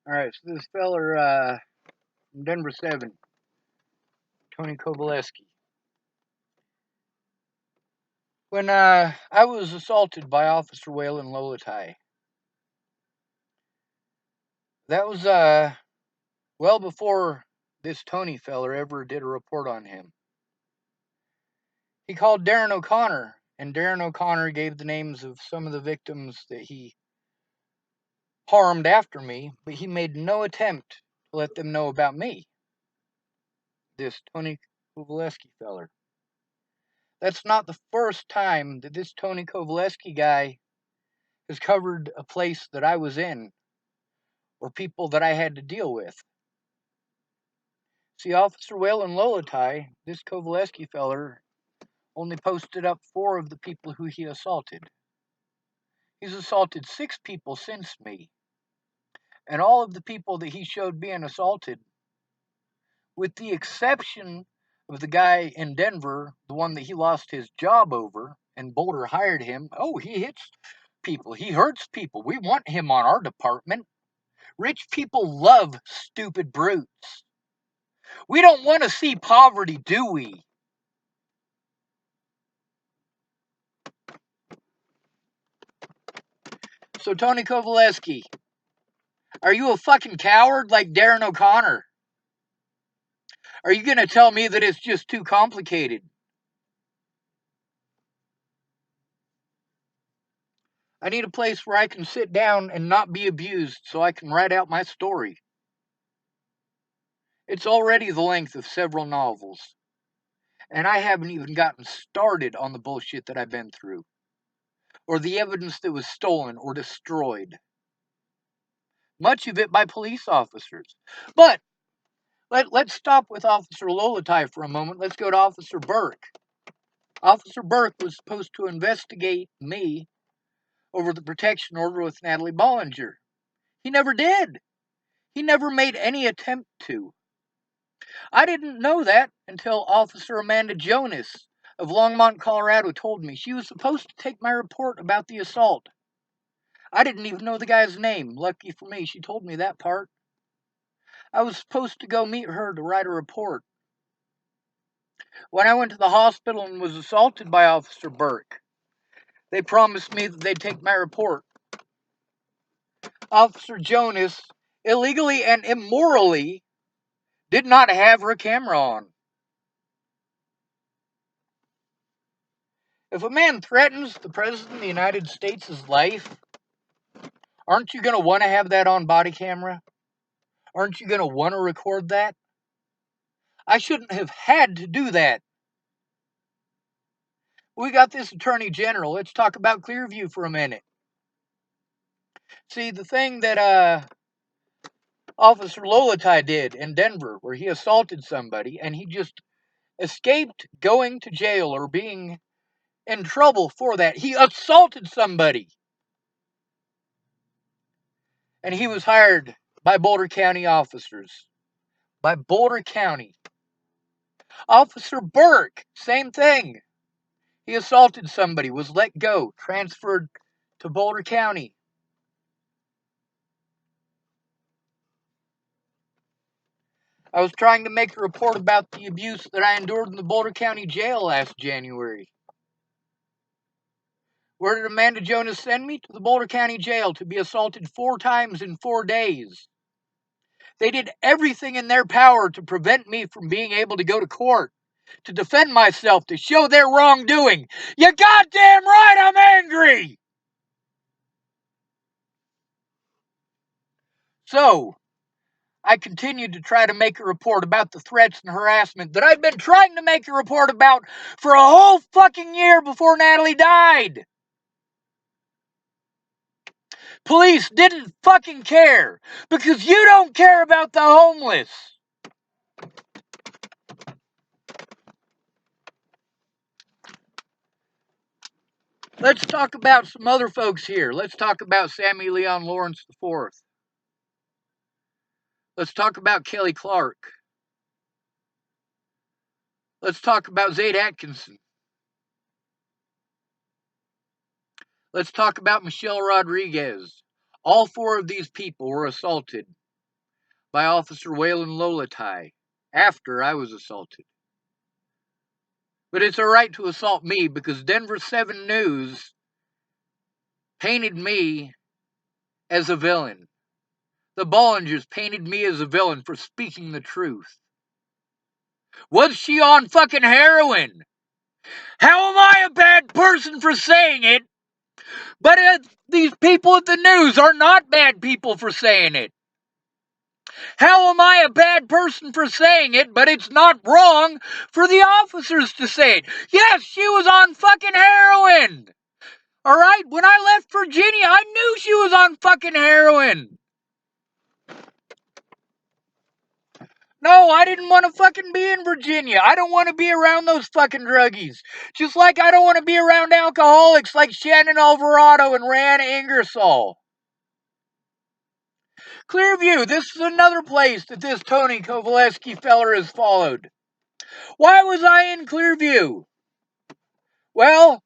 Alright, so this feller, from Denver 7, Tony Kovaleski. When, I was assaulted by Officer Waylon lolotai, that was, well before this Tony feller ever did a report on him. He called Darren O'Connor, and Darren O'Connor gave the names of some of the victims that he harmed after me, but he made no attempt to let them know about me, this Tony Kovaleski feller. That's not the first time that this Tony Kovaleski guy has covered a place that I was in or people that I had to deal with. See, Officer Waylon lolotai, this Kovaleski feller, only posted up 4 of the people who he assaulted. He's assaulted 6 people since me. And all of the people that he showed being assaulted, with the exception of the guy in Denver, the one that he lost his job over, and Boulder hired him. Oh, he hits people. He hurts people. We want him on our department. Rich people love stupid brutes. We don't want to see poverty, do we? So, Tony Kovaleski, are you a fucking coward like Darren O'Connor? Are you going to tell me that it's just too complicated? I need a place where I can sit down and not be abused so I can write out my story. It's already the length of several novels, and I haven't even gotten started on the bullshit that I've been through, or the evidence that was stolen or destroyed. Much of it by police officers. But let's stop with Officer lolotai for a moment. Let's go to Officer Burke. Officer Burke was supposed to investigate me over the protection order with Natalie Bollinger. He never did. He never made any attempt to. I didn't know that until Officer Amanda Jonas of Longmont, Colorado told me. She was supposed to take my report about the assault. I didn't even know the guy's name. Lucky for me, she told me that part. I was supposed to go meet her to write a report. When I went to the hospital and was assaulted by Officer Burke, they promised me that they'd take my report. Officer Jonas illegally and immorally did not have her camera on. If a man threatens the President of the United States' life, aren't you going to want to have that on body camera? Aren't you going to want to record that? I shouldn't have had to do that. We got this Attorney General. Let's talk about Clearview for a minute. See, the thing that Officer lolotai did in Denver, where he assaulted somebody and he just escaped going to jail or being in trouble for that. He assaulted somebody. And he was hired by Boulder County officers. By Boulder County. Officer Burke, same thing. He assaulted somebody, was let go, transferred to Boulder County. I was trying to make a report about the abuse that I endured in the Boulder County jail last January. Where did Amanda Jonas send me? To the Boulder County jail to be assaulted 4 times in 4 days. They did everything in their power to prevent me from being able to go to court, to defend myself, to show their wrongdoing. You goddamn right I'm angry! So, I continued to try to make a report about the threats and harassment that I'd been trying to make a report about for a whole fucking year before Natalie died. Police didn't fucking care because you don't care about the homeless. Let's talk about some other folks here. Let's talk about Sammy Leon Lawrence IV. Let's talk about Kelly Clark. Let's talk about Zaid Atkinson. Let's talk about Michelle Rodriguez. All 4 of these people were assaulted by Officer Waylon lolotai after I was assaulted. But it's alright to assault me because Denver 7 News painted me as a villain. The Bollingers painted me as a villain for speaking the truth. Was she on fucking heroin? How am I a bad person for saying it? But these people at the news are not bad people for saying it. How am I a bad person for saying it, but it's not wrong for the officers to say it? Yes, she was on fucking heroin. Alright, when I left Virginia, I knew she was on fucking heroin. No, I didn't want to fucking be in Virginia. I don't want to be around those fucking druggies. Just like I don't want to be around alcoholics like Shannon Alvarado and Rand Ingersoll. Clearview, this is another place that this Tony Kovaleski feller has followed. Why was I in Clearview? Well,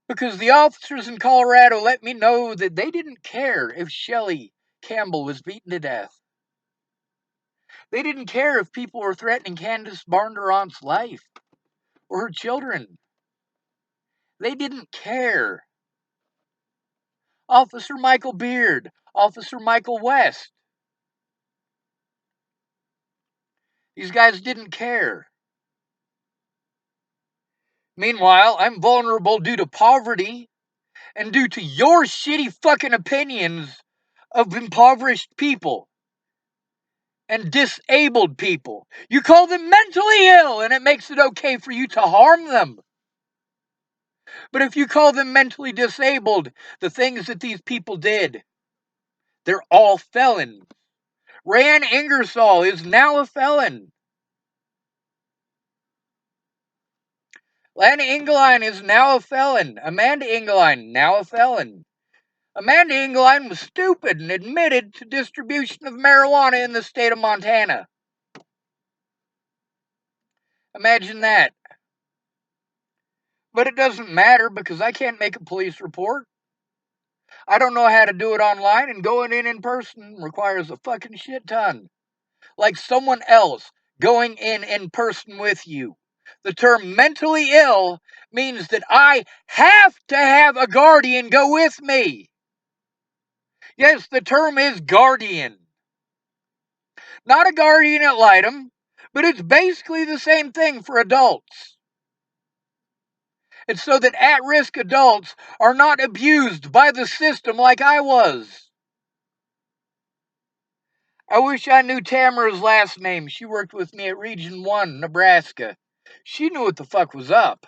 because the officers in Colorado let me know that they didn't care if Shelley Campbell was beaten to death. They didn't care if people were threatening Candace Barnderant's life or her children. They didn't care. Officer Michael Beard, Officer Michael West. These guys didn't care. Meanwhile, I'm vulnerable due to poverty and due to your shitty fucking opinions of impoverished people and disabled people. You call them mentally ill and it makes it okay for you to harm them. But if you call them mentally disabled, the things that these people did, they're all felons. Rand Ingersoll is now a felon. Lana Engeline is now a felon. Amanda Engeline, now a felon. Amanda Engeline was stupid and admitted to distribution of marijuana in the state of Montana. Imagine that. But it doesn't matter because I can't make a police report. I don't know how to do it online, and going in person requires a fucking shit ton. Like someone else going in person with you. The term mentally ill means that I have to have a guardian go with me. Yes, the term is guardian. Not a guardian ad litem, but it's basically the same thing for adults. It's so that at-risk adults are not abused by the system like I was. I wish I knew Tamara's last name. She worked with me at Region 1, Nebraska. She knew what the fuck was up.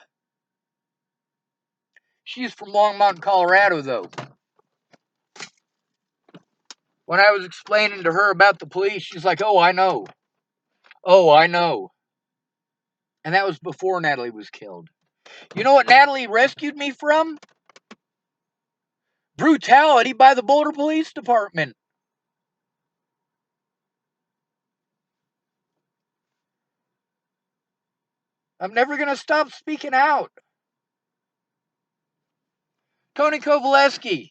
She's from Longmont, Colorado, though. When I was explaining to her about the police, she's like, oh, I know. Oh, I know. And that was before Natalie was killed. You know what Natalie rescued me from? Brutality by the Boulder Police Department. I'm never going to stop speaking out. Tony Kovaleski.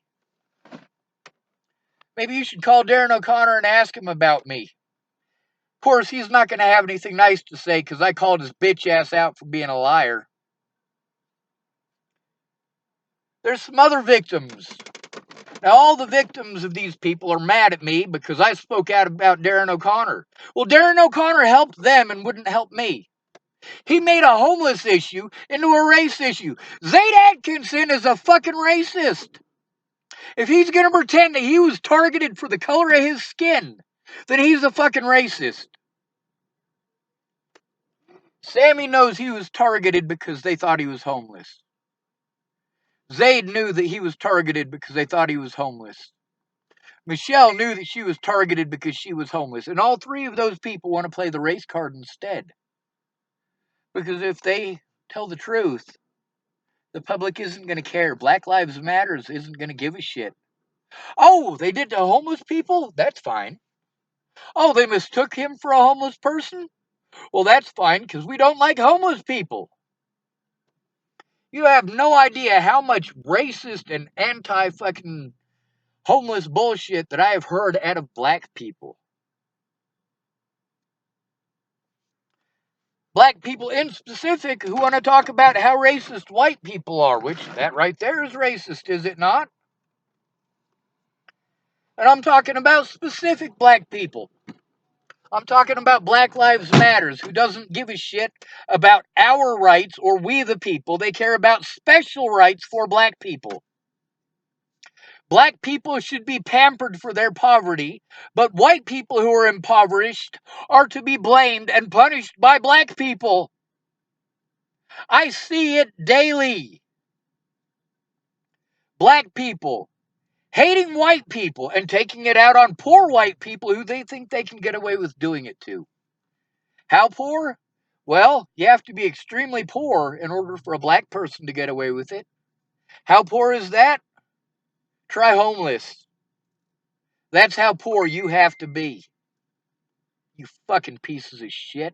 Maybe you should call Darren O'Connor and ask him about me. Of course, he's not going to have anything nice to say because I called his bitch ass out for being a liar. There's some other victims. Now, all the victims of these people are mad at me because I spoke out about Darren O'Connor. Well, Darren O'Connor helped them and wouldn't help me. He made a homeless issue into a race issue. Zayd Atkinson is a fucking racist. If he's going to pretend that he was targeted for the color of his skin, then he's a fucking racist. Sammy knows he was targeted because they thought he was homeless. Zayd knew that he was targeted because they thought he was homeless. Michelle knew that she was targeted because she was homeless. And all three of those people want to play the race card instead. Because if they tell the truth, the public isn't going to care. Black Lives Matter isn't going to give a shit. Oh, they did to homeless people? That's fine. Oh, they mistook him for a homeless person? Well, that's fine because we don't like homeless people. You have no idea how much racist and anti-fucking homeless bullshit that I have heard out of black people. Black people in specific who want to talk about how racist white people are, which that right there is racist, is it not? And I'm talking about specific black people. I'm talking about Black Lives Matters, who doesn't give a shit about our rights or we the people. They care about special rights for black people. Black people should be pampered for their poverty, but white people who are impoverished are to be blamed and punished by black people. I see it daily. Black people hating white people and taking it out on poor white people who they think they can get away with doing it to. How poor? Well, you have to be extremely poor in order for a black person to get away with it. How poor is that? Try homeless. That's how poor you have to be. You fucking pieces of shit.